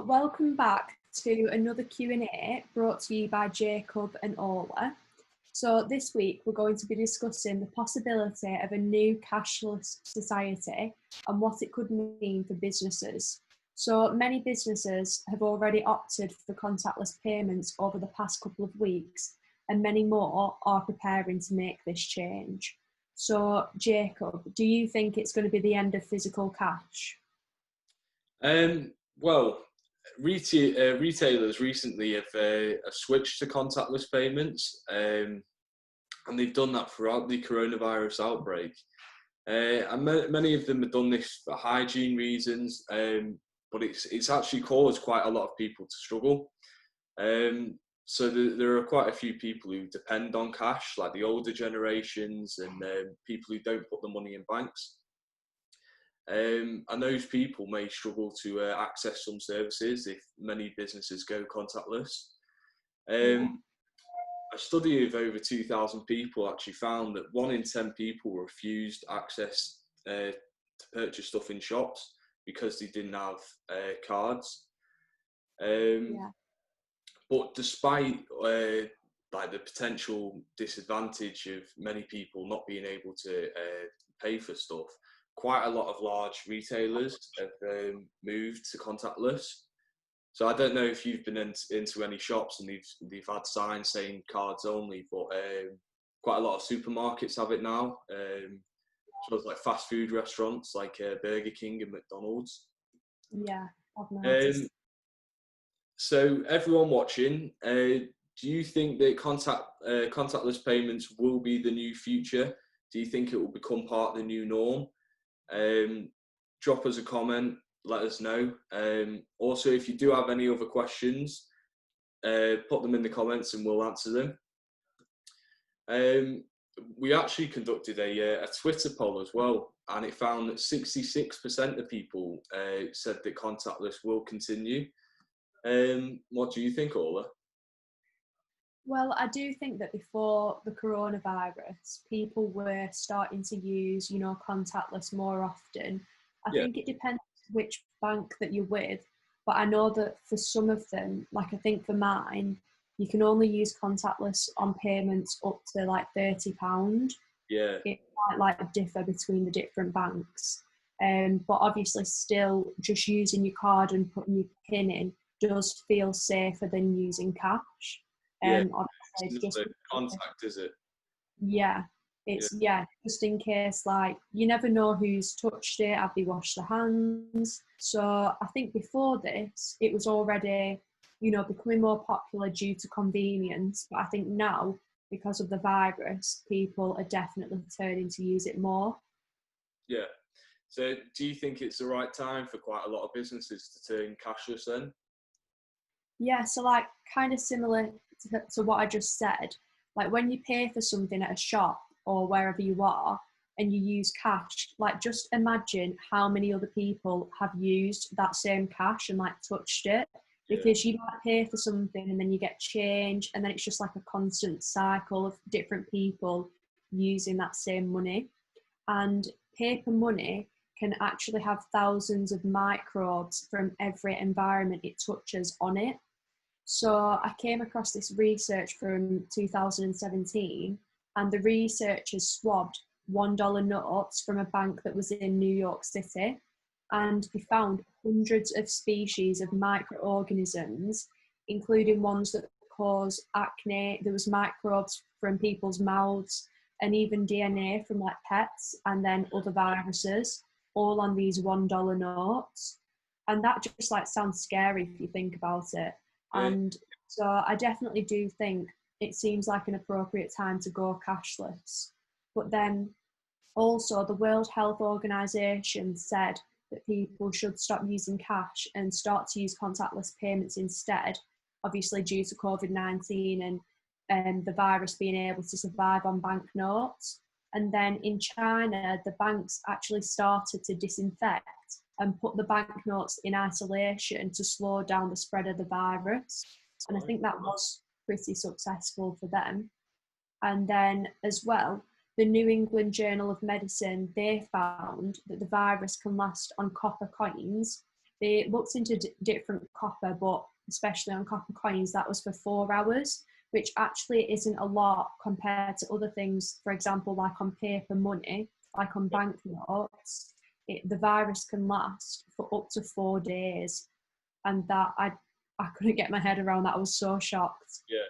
welcome back to another Q&A brought to you by Jacob and Ola. So this week we're going to be discussing the possibility of a new cashless society and what it could mean for businesses. So many businesses have already opted for contactless payments over the past couple of weeks, and many more are preparing to make this change. So Jacob, do you think it's going to be the end of physical cash? Well, retailers recently have switched to contactless payments, and they've done that throughout the coronavirus outbreak. And many of them have done this for hygiene reasons, but it's actually caused quite a lot of people to struggle. So there are quite a few people who depend on cash, like the older generations and people who don't put the money in banks. And those people may struggle to access some services if many businesses go contactless. A study of over 2,000 people actually found that 1 in 10 people refused access to purchase stuff in shops because they didn't have cards. But despite like the potential disadvantage of many people not being able to pay for stuff, quite a lot of large retailers have moved to contactless. So I don't know if you've been into any shops and they've had signs saying cards only, but quite a lot of supermarkets have it now. So it's like fast food restaurants like Burger King and McDonald's. Yeah, I've noticed. So everyone watching, do you think that contactless payments will be the new future? Do you think it will become part of the new norm? Drop us a comment, let us know. Also, if you do have any other questions, put them in the comments and we'll answer them. We actually conducted a Twitter poll as well, and it found that 66% of people said that contactless will continue. What do you think, Ola? Well, I do think that before the coronavirus, people were starting to use, contactless more often. I think it depends which bank that you're with, but I know that for some of them, like I think for mine, you can only use contactless on payments up to like £30. Yeah. It might like differ between the different banks. But obviously still just using your card and putting your PIN in does feel safer than using cash. It's just a contact, is it? Yeah, just in case, like, you never know who's touched it, have they washed their hands. So I think before this, it was already, becoming more popular due to convenience. But I think now, because of the virus, people are definitely turning to use it more. Yeah. So do you think it's the right time for quite a lot of businesses to turn cashless then? Yeah, so like kind of similar to what I just said, like when you pay for something at a shop or wherever you are and you use cash, like just imagine how many other people have used that same cash and like touched it, because you might pay for something and then you get change, and then it's just like a constant cycle of different people using that same money. And paper money can actually have thousands of microbes from every environment it touches on it. So I came across this research from 2017, and the researchers swabbed $1 notes from a bank that was in New York City, and they found hundreds of species of microorganisms, including ones that cause acne. There was microbes from people's mouths, and even DNA from like pets, and then other viruses, all on these $1 notes. And that just like sounds scary if you think about it. And so I definitely do think it seems like an appropriate time to go cashless. But then also the World Health Organization said that people should stop using cash and start to use contactless payments instead, obviously due to COVID-19 and the virus being able to survive on banknotes. And then in China, the banks actually started to disinfect and put the banknotes in isolation to slow down the spread of the virus. And I think that was pretty successful for them. And then as well, the New England Journal of Medicine, they found that the virus can last on copper coins they looked into different copper, but especially on copper coins, that was for 4 hours, which actually isn't a lot compared to other things. For example, like on paper money, like on banknotes, the virus can last for up to 4 days. And that I couldn't get my head around that. I was so shocked. Yeah.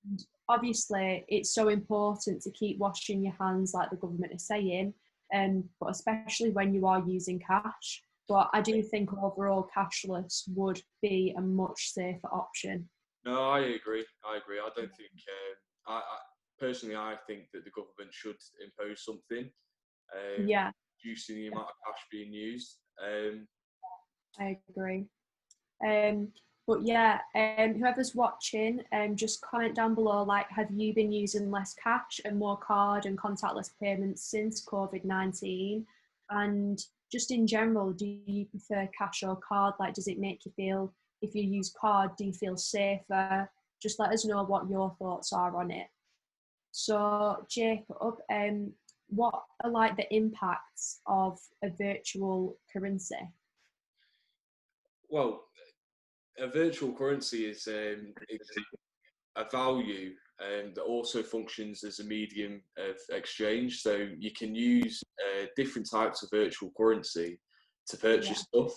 And obviously, it's so important to keep washing your hands, like the government is saying, but especially when you are using cash. But I do think overall cashless would be a much safer option. No, I agree. I don't think. Personally, I think that the government should impose something, Yeah, reducing the amount of cash being used. I agree. Um, but yeah, whoever's watching, just comment down below, like, have you been using less cash and more card and contactless payments since COVID-19? And just in general, do you prefer cash or card? Like, does it make you feel, if you use card, do you feel safer? Just let us know what your thoughts are on it. So, Jacob, what are like the impacts of a virtual currency? Well, a virtual currency is a value that also functions as a medium of exchange. So you can use different types of virtual currency to purchase stuff.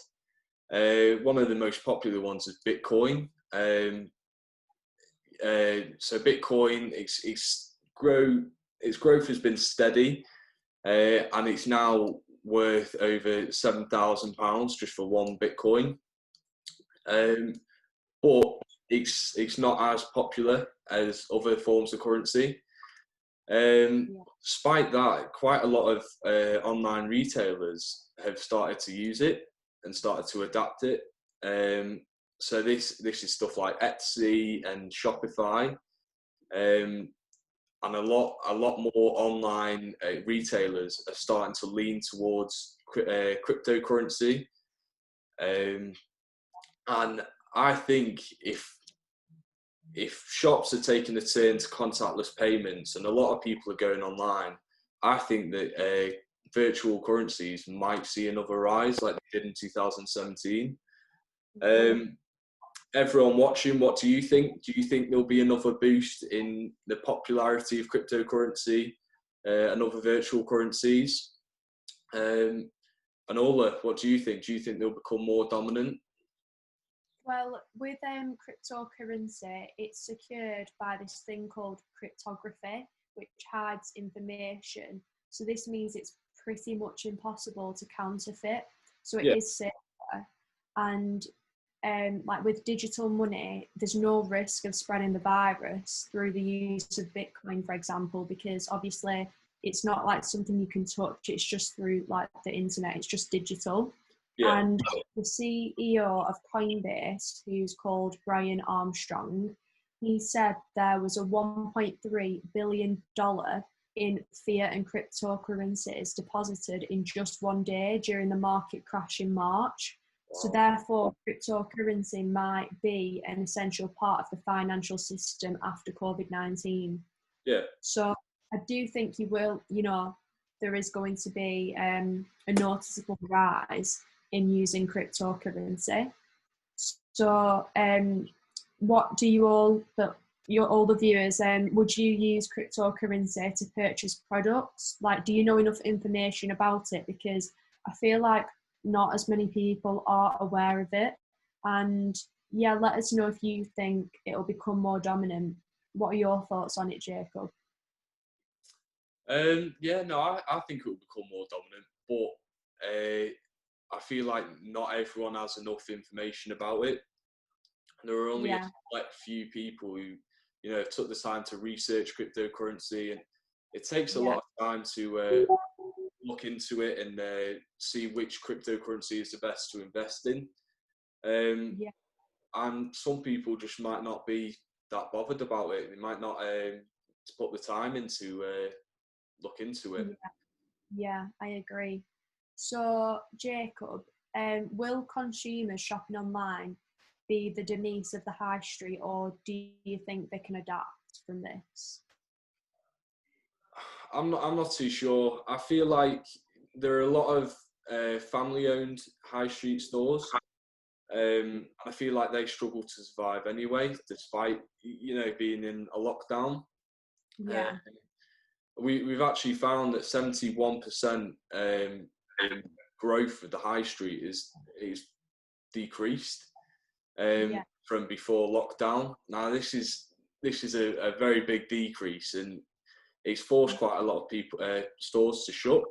One of the most popular ones is Bitcoin. So Bitcoin, its growth has been steady, and it's now worth over £7,000 just for one Bitcoin. But it's not as popular as other forms of currency. Despite that, quite a lot of online retailers have started to use it and started to adapt it. So this is stuff like Etsy and Shopify, and a lot more online retailers are starting to lean towards cryptocurrency. And I think if shops are taking a turn to contactless payments and a lot of people are going online, I think that virtual currencies might see another rise like they did in 2017. Everyone watching, what do you think? Do you think there'll be another boost in the popularity of cryptocurrency and other virtual currencies? And Ola, what do you think? Do you think they'll become more dominant? Well, with cryptocurrency, it's secured by this thing called cryptography, which hides information. So this means it's pretty much impossible to counterfeit. So it is safer. And like with digital money, there's no risk of spreading the virus through the use of Bitcoin, for example, because obviously it's not like something you can touch. It's just through like the internet. It's just digital. Yeah. And the CEO of Coinbase, who's called Brian Armstrong, he said there was a $1.3 billion in fiat and cryptocurrencies deposited in just one day during the market crash in March. So therefore, cryptocurrency might be an essential part of the financial system after COVID-19. Yeah. So I do think there is going to be a noticeable rise in using cryptocurrency. So what do you all the viewers, would you use cryptocurrency to purchase products? Like, do you know enough information about it? Because I feel like not as many people are aware of it. And yeah, let us know if you think it'll become more dominant. What are your thoughts on it, Jacob? I think it will become more dominant, but I feel like not everyone has enough information about it. There are only a select few people who, took the time to research cryptocurrency, and it takes a lot of time to look into it and see which cryptocurrency is the best to invest in. And some people just might not be that bothered about it. They might not put the time into look into it. Yeah, I agree. So, Jacob, will consumers shopping online be the demise of the high street, or do you think they can adapt from this? I'm not too sure. I feel like there are a lot of family-owned high street stores, I feel like they struggle to survive anyway, despite, you know, being in a lockdown. Yeah. We've actually found that 71% growth of the high street is decreased Yeah. from before lockdown. Now this is a very big decrease, and it's forced quite a lot of people stores to shut.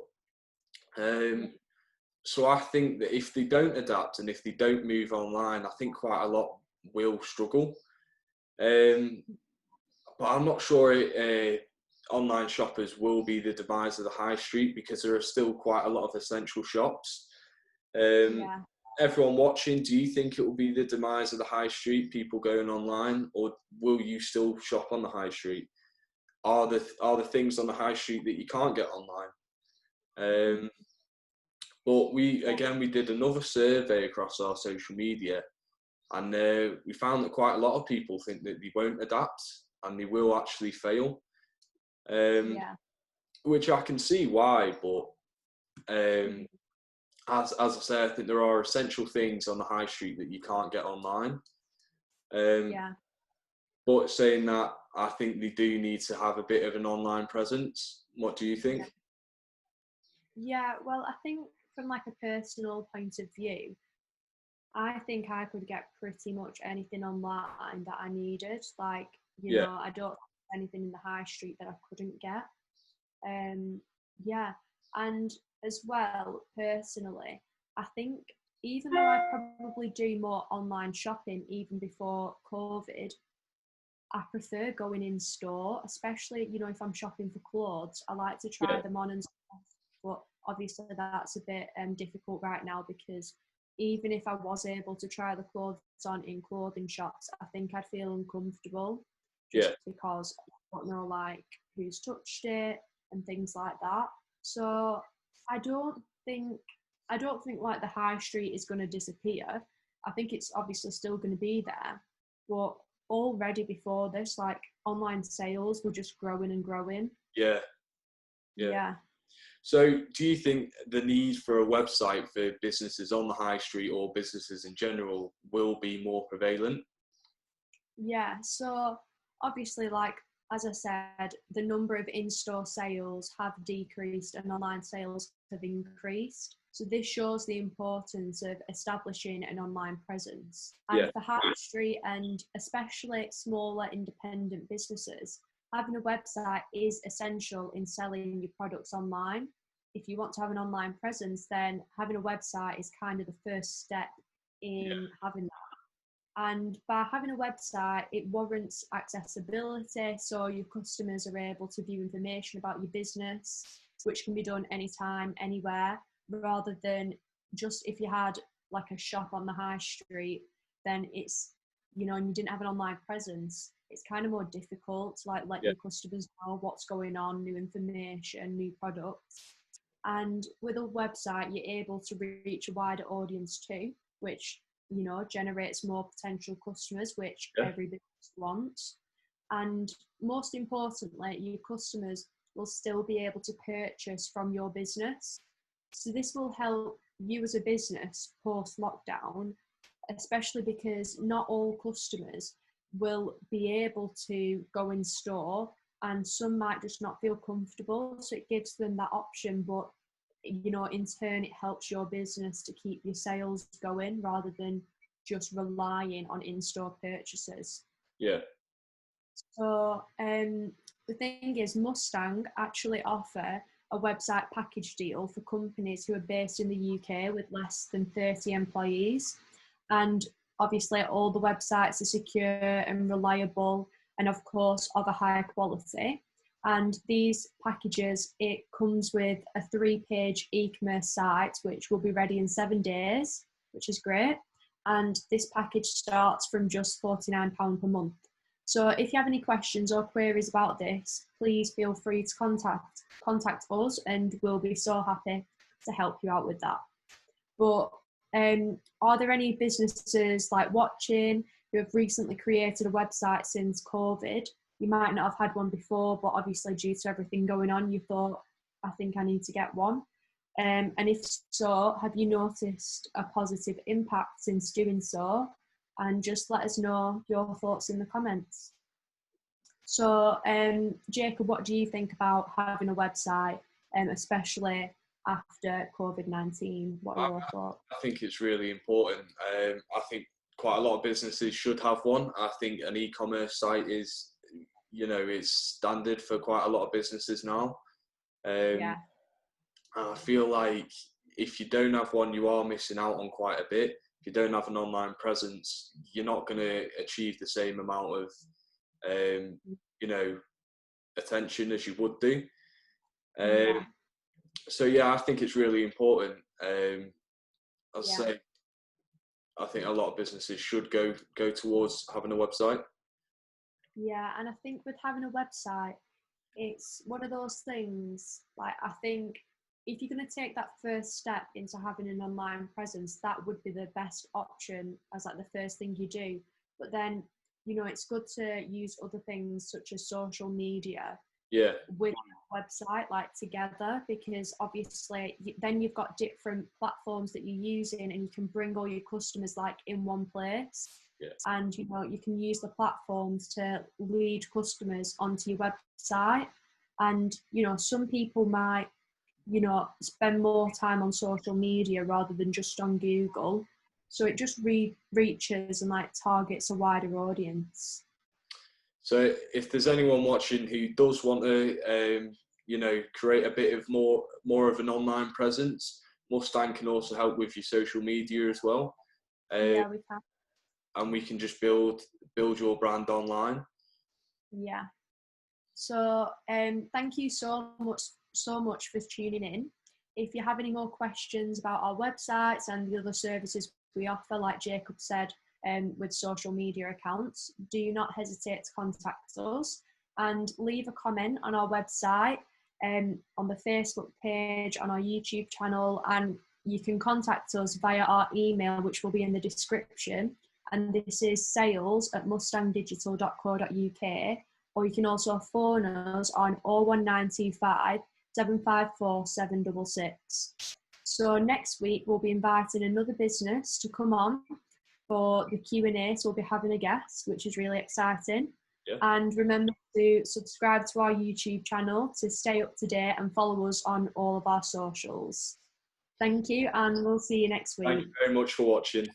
So I think that if they don't adapt and if they don't move online, I think quite a lot will struggle. But I'm not sure online shoppers will be the demise of the high street, because there are still quite a lot of essential shops. Yeah. Everyone watching, do you think it will be the demise of the high street, people going online, or will you still shop on the high street? Are the things on the high street that you can't get online? But we did another survey across our social media, and we found that quite a lot of people think that they won't adapt and they will actually fail. Which I can see why, but as I say, I think there are essential things on the high street that you can't get online. But saying that, I think they do need to have a bit of an online presence. What do you think? Yeah, well, I think from like a personal point of view, I think I could get pretty much anything online that I needed. Like, you know, I don't have anything in the high street that I couldn't get. And as well, personally, I think even though I probably do more online shopping even before COVID, I prefer going in store, especially, you know, if I'm shopping for clothes. I like to try them on and stuff, but obviously that's a bit difficult right now, because even if I was able to try the clothes on in clothing shops, I think I'd feel uncomfortable just because I don't know like who's touched it and things like that. So I don't think like the high street is going to disappear. I think it's obviously still going to be there, but already before this, like online sales were just growing and growing. Yeah. So do you think the need for a website for businesses on the high street or businesses in general will be more prevalent? Yeah, so obviously, like as I said, the number of in-store sales have decreased and online sales have increased. So this shows the importance of establishing an online presence. And for high street and especially smaller independent businesses, having a website is essential in selling your products online. If you want to have an online presence, then having a website is kind of the first step in having that. And by having a website, it warrants accessibility, so your customers are able to view information about your business, which can be done anytime, anywhere, rather than just if you had like a shop on the high street, then it's, you know, and you didn't have an online presence, it's kind of more difficult to like let your customers know what's going on, new information, new products. And with a website, you're able to reach a wider audience too, which, you know, generates more potential customers, which every business wants. And most importantly, your customers will still be able to purchase from your business. So this will help you as a business post lockdown, especially because not all customers will be able to go in store, and some might just not feel comfortable. So it gives them that option, but you know, in turn, it helps your business to keep your sales going rather than just relying on in-store purchases. So the thing is, Mustang actually offer a website package deal for companies who are based in the UK with less than 30 employees. And obviously all the websites are secure and reliable, and of course of a high quality. And these packages, it comes with a 3-page e-commerce site, which will be ready in 7 days, which is great. And this package starts from just £49 per month. So if you have any questions or queries about this, please feel free to contact us, and we'll be so happy to help you out with that. But are there any businesses like watching who have recently created a website since COVID? You might not have had one before, but obviously due to everything going on, you thought, I think I need to get one. And if so, have you noticed a positive impact since doing so? And just let us know your thoughts in the comments. So, Jacob, what do you think about having a website, especially after COVID-19? What are your thoughts? I think it's really important. I think quite a lot of businesses should have one. I think an e-commerce site is, it's standard for quite a lot of businesses now. Yeah. And I feel like if you don't have one, you are missing out on quite a bit. If you don't have an online presence, you're not going to achieve the same amount of, attention as you would do. So yeah, I think it's really important. I'll say, I think a lot of businesses should go towards having a website. Yeah, and I think with having a website, it's one of those things, like, I think if you're going to take that first step into having an online presence, that would be the best option as like the first thing you do. But then, it's good to use other things such as social media with a website, like, together, because obviously then you've got different platforms that you're using and you can bring all your customers like in one place. And you can use the platforms to lead customers onto your website. And some people might spend more time on social media rather than just on Google, so it just reaches and like targets a wider audience. So if there's anyone watching who does want to create a bit of more of an online presence, Mustang can also help with your social media as well. Yeah, we can. And we can just build your brand online. Yeah. So thank you so much for tuning in. If you have any more questions about our websites and the other services we offer, like Jacob said, with social media accounts, do not hesitate to contact us and leave a comment on our website, on the Facebook page, on our YouTube channel, and you can contact us via our email, which will be in the description. And this is sales@mustangdigital.co.uk, or you can also phone us on 01925 754 766. So next week we'll be inviting another business to come on for the Q&A, so we'll be having a guest, which is really exciting. And remember to subscribe to our YouTube channel to stay up to date and follow us on all of our socials. Thank you, and we'll see you next week. Thank you very much for watching.